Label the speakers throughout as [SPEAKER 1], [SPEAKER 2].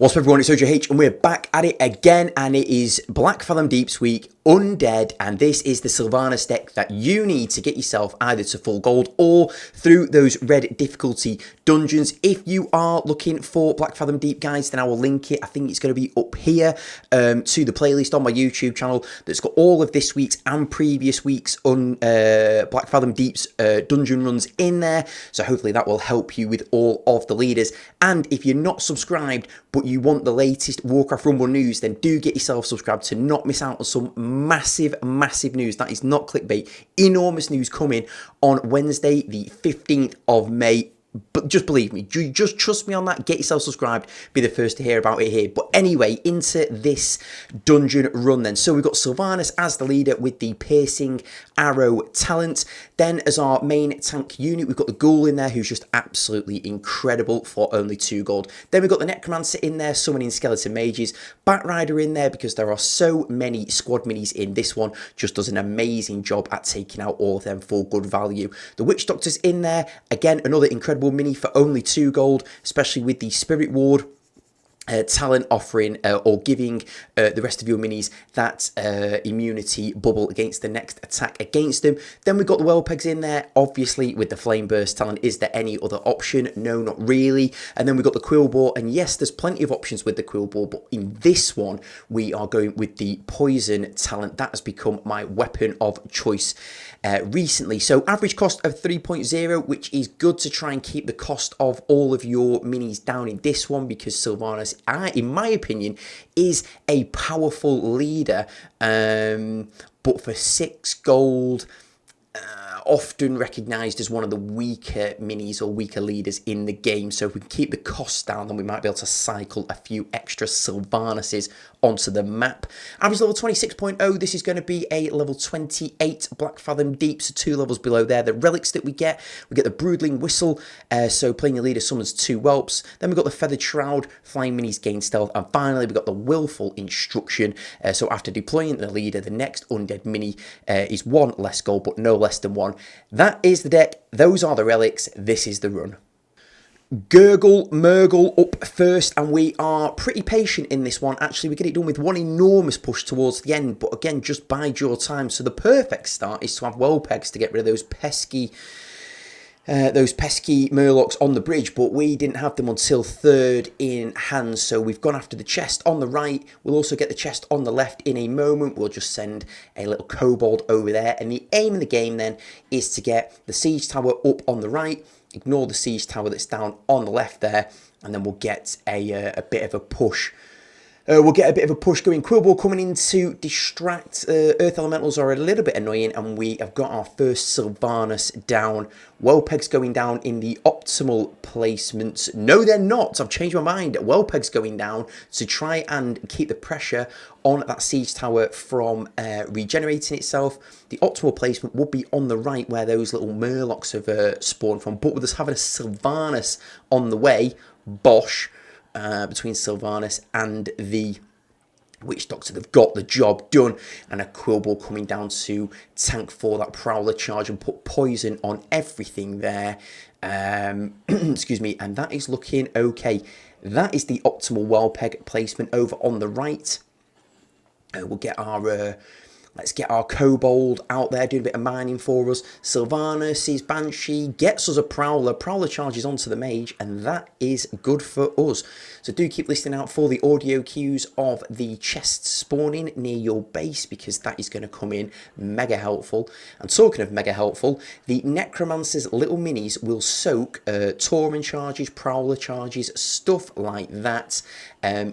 [SPEAKER 1] What's up everyone, it's Ojh&x and we're back at it again, and it is Blackfathom Deeps week, Undead, and this is the Sylvanas deck that you need to get yourself either to full gold or through those red difficulty dungeons. If you are looking for Blackfathom Deep, guys, then I will link it. I think it's going to be up here to the playlist on my YouTube channel that's got all of this week's and previous week's Blackfathom Deeps dungeon runs in there, so hopefully that will help you with all of the leaders. And if you're not subscribed but you want the latest Warcraft Rumble news, then do get yourself subscribed to not miss out on some massive news. That is not clickbait. Enormous news coming on Wednesday, the 15th of May. But just believe me, just trust me on that. Get yourself subscribed, be the first to hear about it here. But anyway, into this dungeon run then. So we've got Sylvanas as the leader with the piercing arrow talent. Then as our main tank unit, we've got the ghoul in there, who's just absolutely incredible for only 2 gold. Then we've got the necromancer in there, summoning skeleton mages. Batrider in there, because there are so many squad minis in this one, just does an amazing job at taking out all of them for good value. The witch doctor's in there, again another incredible mini for only 2 gold, especially with the spirit ward talent, offering or giving the rest of your minis that immunity bubble against the next attack against them. Then we've got the Ojh&x in there, obviously with the flame burst talent. Is there any other option? No, not really. And then we've got the quillbore, and yes, there's plenty of options with the quillbore, but in this one we are going with the poison talent. That has become my weapon of choice recently. So average cost of 3.0, which is good to try and keep the cost of all of your minis down in this one, because Sylvanas, in my opinion, is a powerful leader, but for 6 gold, often recognised as one of the weaker minis or weaker leaders in the game. So if we can keep the costs down, then we might be able to cycle a few extra Sylvanases onto the map. Average level 26.0, this is going to be a level 28 Blackfathom Deeps, so 2 levels below there. The relics that we get the Broodling Whistle, so playing your leader summons 2 whelps. Then we've got the Feathered Shroud, flying minis gain stealth, and finally we've got the Willful Instruction. So after deploying the leader, the next undead mini is 1 less gold, but no less than 1. That is the deck, those are the relics, this is the run. Gurgle Murgle up first, and we are pretty patient in this one. Actually, we get it done with one enormous push towards the end, but again, just bide your time. So the perfect start is to have Ojh&x to get rid of those pesky Murlocs on the bridge, but we didn't have them until 3rd in hand, so we've gone after the chest on the right. We'll also get the chest on the left in a moment. We'll just send a little kobold over there, and the aim in the game then is to get the siege tower up on the right, ignore the siege tower that's down on the left there, and then we'll get a bit of a push. We'll get a bit of a push going. Quillbore coming in to distract. Earth Elementals are a little bit annoying, and we have got our first Sylvanas down. Ojh&x going down in the optimal placements. No, they're not. I've changed my mind. Ojh&x going down to try and keep the pressure on that siege tower from regenerating itself. The optimal placement would be on the right, where those little Murlocs have spawned from. But with us having a Sylvanas on the way, bosh. Between Sylvanas and the Witch Doctor, they've got the job done, and a quillbore coming down to tank for that Prowler charge and put poison on everything there. Excuse me, and that is looking okay. That is the optimal Ojh&x placement over on the right. We'll get our let's get our kobold out there doing a bit of mining for us. Sylvanas sees Banshee, gets us a Prowler. Prowler charges onto the mage, and that is good for us. So do keep listening out for the audio cues of the chests spawning near your base, because that is going to come in mega helpful. And talking of mega helpful, the Necromancer's little minis will soak Tauren charges, Prowler charges, stuff like that.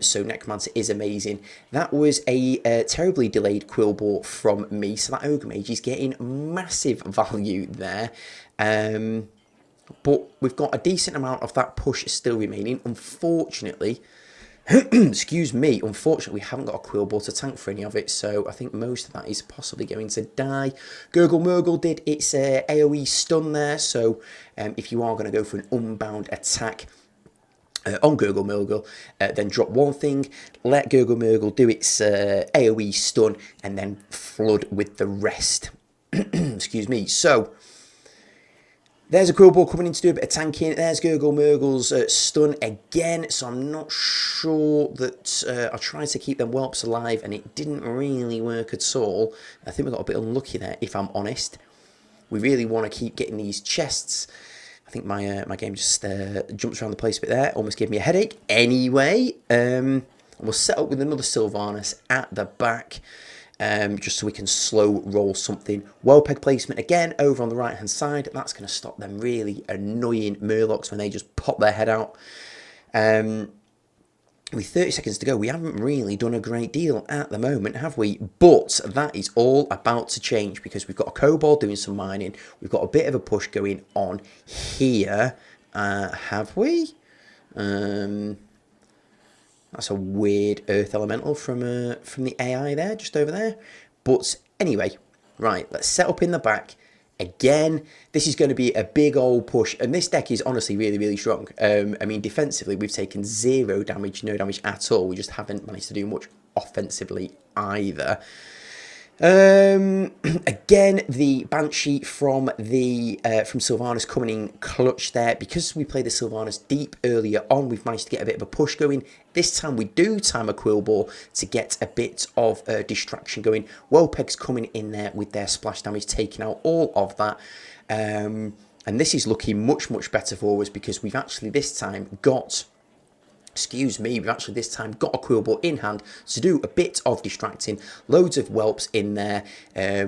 [SPEAKER 1] So Necromancer is amazing. That was a terribly delayed quillbore from me, so that Ogre Mage is getting massive value there. But we've got a decent amount of that push still remaining. Unfortunately, excuse me, unfortunately we haven't got a quillbore to tank for any of it, so I think most of that is possibly going to die. Gurgle Murgle did its AoE stun there, so if you are going to go for an unbound attack on Gurgle Murgle, then drop one thing, let Gurgle Murgle do its AoE stun, and then flood with the rest. Excuse me. So There's a Quillball coming in to do a bit of tanking. There's Gurgle Murgle's stun again. So I'm not sure that I tried to keep them whelps alive and it didn't really work at all. I think we got a bit unlucky there, if I'm honest. We really want to keep getting these chests. I think my game just jumps around the place a bit there. Almost gave me a headache. Anyway, we'll set up with another Sylvanas at the back. Just so we can slow roll something. Well peg placement again over on the right hand side. That's going to stop them really annoying Murlocs when they just pop their head out. With 30 seconds to go, we haven't really done a great deal at the moment, have we? But that is all about to change because we've got a Kobold doing some mining. We've got a bit of a push going on here. Have we? That's a weird Earth Elemental from the AI there, just over there. But anyway, right, let's set up in the back. Again, this is going to be a big old push. And this deck is honestly really, really strong. I mean, defensively, we've taken 0 damage, no damage at all. We just haven't managed to do much offensively either. Again, the Banshee from Sylvanas coming in clutch there. Because we played the Sylvanas deep earlier on, we've managed to get a bit of a push going. This time we do time a Quillball to get a bit of distraction going. Whelpeg's coming in there with their splash damage, taking out all of that. And this is looking much, much better for us because we've actually this time got... Excuse me, we've actually this time got a Quillball in hand to do a bit of distracting. Loads of whelps in there.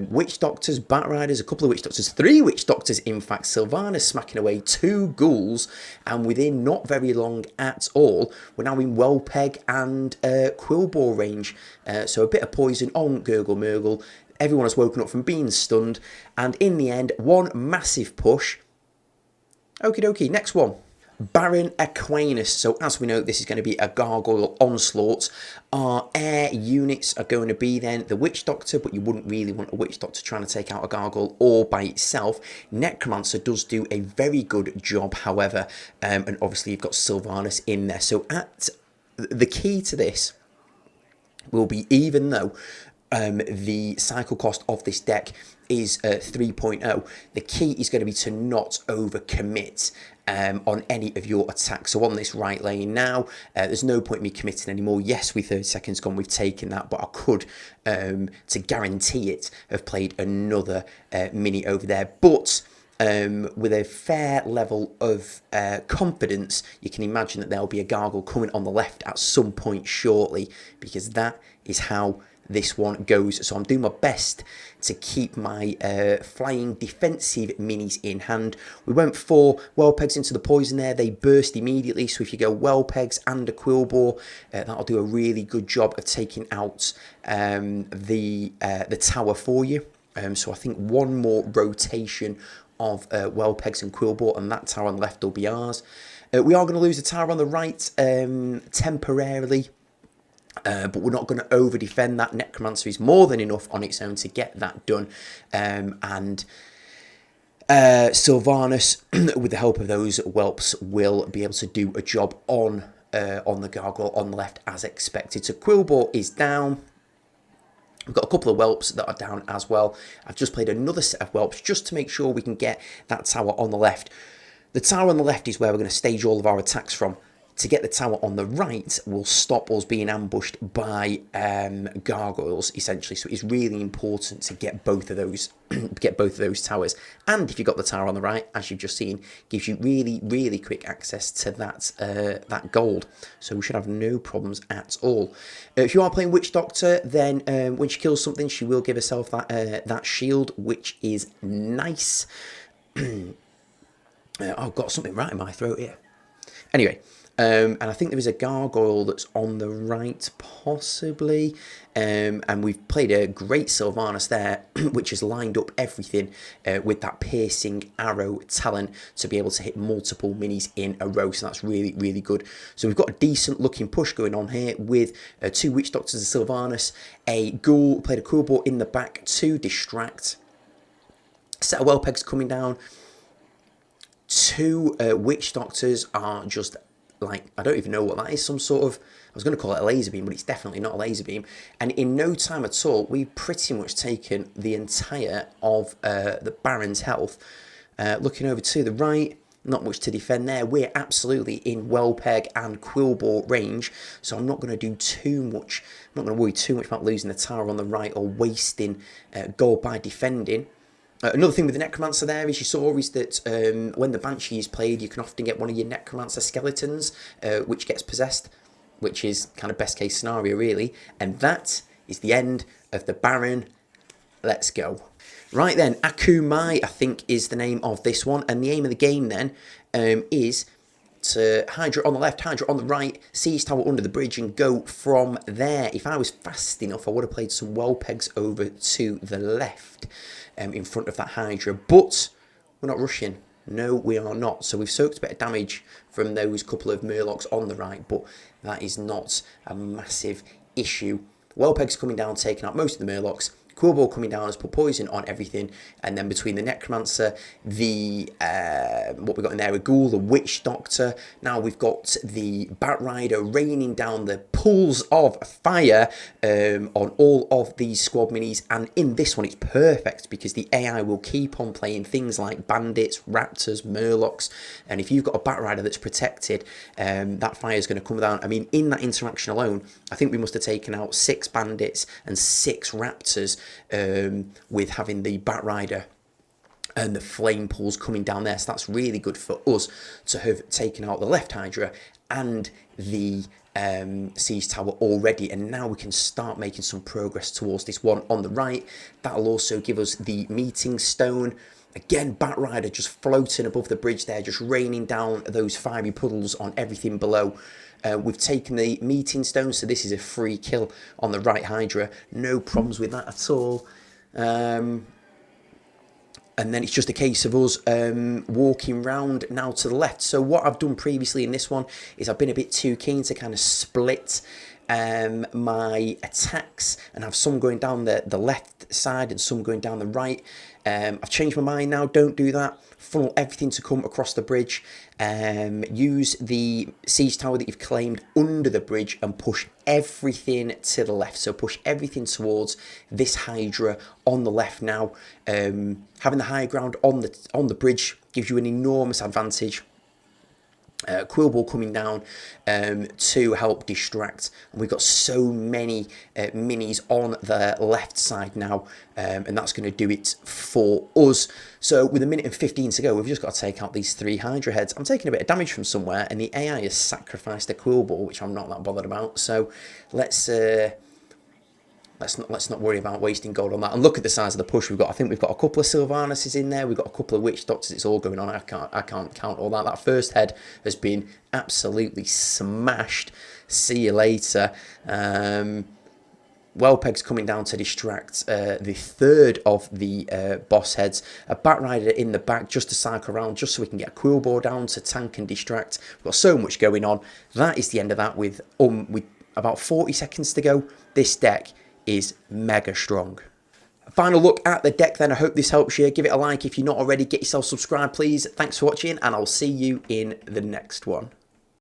[SPEAKER 1] Witch Doctors, Bat Riders, a couple of Witch Doctors, 3 Witch Doctors in fact. Sylvanas smacking away 2 ghouls. And within not very long at all, we're now in Whelpeg and Quillball range. So a bit of poison on Gurgle Murgle. Everyone has woken up from being stunned. And in the end, one massive push. Okie dokie, next one. Baron Aquinas. So as we know, this is going to be a Gargoyle Onslaught. Our air units are going to be then the Witch Doctor, but you wouldn't really want a Witch Doctor trying to take out a Gargoyle all by itself. Necromancer does do a very good job, however, and obviously you've got Sylvanas in there. So the key to this will be, even though the cycle cost of this deck is 3.0, the key is going to be to not overcommit on any of your attacks. So on this right lane now, there's no point in me committing anymore. Yes, with 30 seconds gone, we've taken that, but I could, to guarantee it, have played another mini over there. But with a fair level of confidence, you can imagine that there'll be a Gargoyle coming on the left at some point shortly, because that is how this one goes. So I'm doing my best to keep my flying defensive minis in hand. We went 4 Whelpegs into the poison there. They burst immediately. So if you go Whelpegs and a Quillball, that'll do a really good job of taking out the tower for you. So I think one more rotation of Whelpegs and Quillball, and that tower on the left will be ours. We are going to lose the tower on the right temporarily. But we're not going to over-defend that. Necromancer is more than enough on its own to get that done. And Sylvanas, with the help of those whelps, will be able to do a job on the Gargoyle on the left as expected. So Quillball is down. We've got a couple of whelps that are down as well. I've just played another set of whelps just to make sure we can get that tower on the left. The tower on the left is where we're going to stage all of our attacks from. To get the tower on the right will stop us being ambushed by gargoyles, essentially. So it's really important to get both of those, towers. And if you've got the tower on the right, as you've just seen, gives you really, really quick access to that gold. So we should have no problems at all. If you are playing Witch Doctor, then when she kills something, she will give herself that shield, which is nice. I've got something right in my throat here. Anyway. And I think there is a Gargoyle that's on the right, possibly. And we've played a great Sylvanas there, which has lined up everything with that piercing arrow talent to be able to hit multiple minis in a row. So that's really, really good. So we've got a decent looking push going on here with 2 Witch Doctors and Sylvanas. A Ghoul, played a Quillball in the back to distract. Set of Whelpegs coming down. 2 Witch Doctors are just... like, I don't even know what that is, some sort of, I was going to call it a laser beam, but it's definitely not a laser beam. And in no time at all, we've pretty much taken the entire of the Baron's health. Looking over to the right, not much to defend there. We're absolutely in Wellpeg and Quillbore range, so I'm not going to do too much. I'm not going to worry too much about losing the tower on the right or wasting gold by defending. Another thing with the Necromancer there, as you saw, is that when the Banshee is played, you can often get one of your Necromancer skeletons, which gets possessed, which is kind of best case scenario, really. And that is the end of the Baron. Let's go. Right then, Akumai, I think, is the name of this one. And the aim of the game then is to Hydra on the left, Hydra on the right, Siege Tower under the bridge, and go from there. If I was fast enough, I would have played some Wellpegs over to the left in front of that Hydra. But we're not rushing. No, we are not. So we've soaked a bit of damage from those couple of Murlocs on the right, but that is not a massive issue. Wellpeg's coming down, taking out most of the Murlocs. Quillbore coming down has put poison on everything, and then between the Necromancer, the what we got in there, a Ghoul, the Witch Doctor. Now we've got the Bat Rider raining down the pools of fire on all of these squad minis, and in this one it's perfect because the AI will keep on playing things like Bandits, Raptors, Murlocs, and if you've got a Bat Rider that's protected, that fire is going to come down. I mean, in that interaction alone, I think we must have taken out 6 Bandits and 6 Raptors. With having the Bat Rider and the flame pools coming down there, so that's really good for us to have taken out the left Hydra and the Siege Tower already, and now we can start making some progress towards this one on the right. That'll also give us the Meeting Stone. Again, Bat Rider just floating above the bridge there, just raining down those fiery puddles on everything below. We've taken the Meeting Stone, so this is a free kill on the right Hydra. No problems with that at all. And then it's just a case of us walking round now to the left. So what I've done previously in this one is I've been a bit too keen to kind of split my attacks and have some going down the left side and some going down the right. I've changed my mind now, don't do that. Funnel everything to come across the bridge. Use the Siege Tower that you've claimed under the bridge and push everything to the left. So push everything towards this Hydra on the left now. Having the high ground on the bridge gives you an enormous advantage. Quillbore coming down to help distract, and we've got so many minis on the left side now, and that's going to do it for us. So with 1 minute and 15 to go, we've just got to take out these 3 Hydra heads. I'm taking a bit of damage from somewhere, and the AI has sacrificed a Quillbore, which I'm not that bothered about. So let's not worry about wasting gold on that. And look at the size of the push we've got. I think we've got a couple of Sylvanas in there. We've got a couple of Witch Doctors. It's all going on. I can't count all that. That first head has been absolutely smashed. See you later. Wellpeg's coming down to distract the third of the boss heads. A Bat Rider in the back just to cycle around, just so we can get a Quillbore down to tank and distract. We've got so much going on. That is the end of that with about 40 seconds to go. This deck is mega strong. A final look at the deck then. I hope this helps you. Give it a like if you're not already. Get yourself subscribed, please. Thanks for watching, and I'll see you in the next one.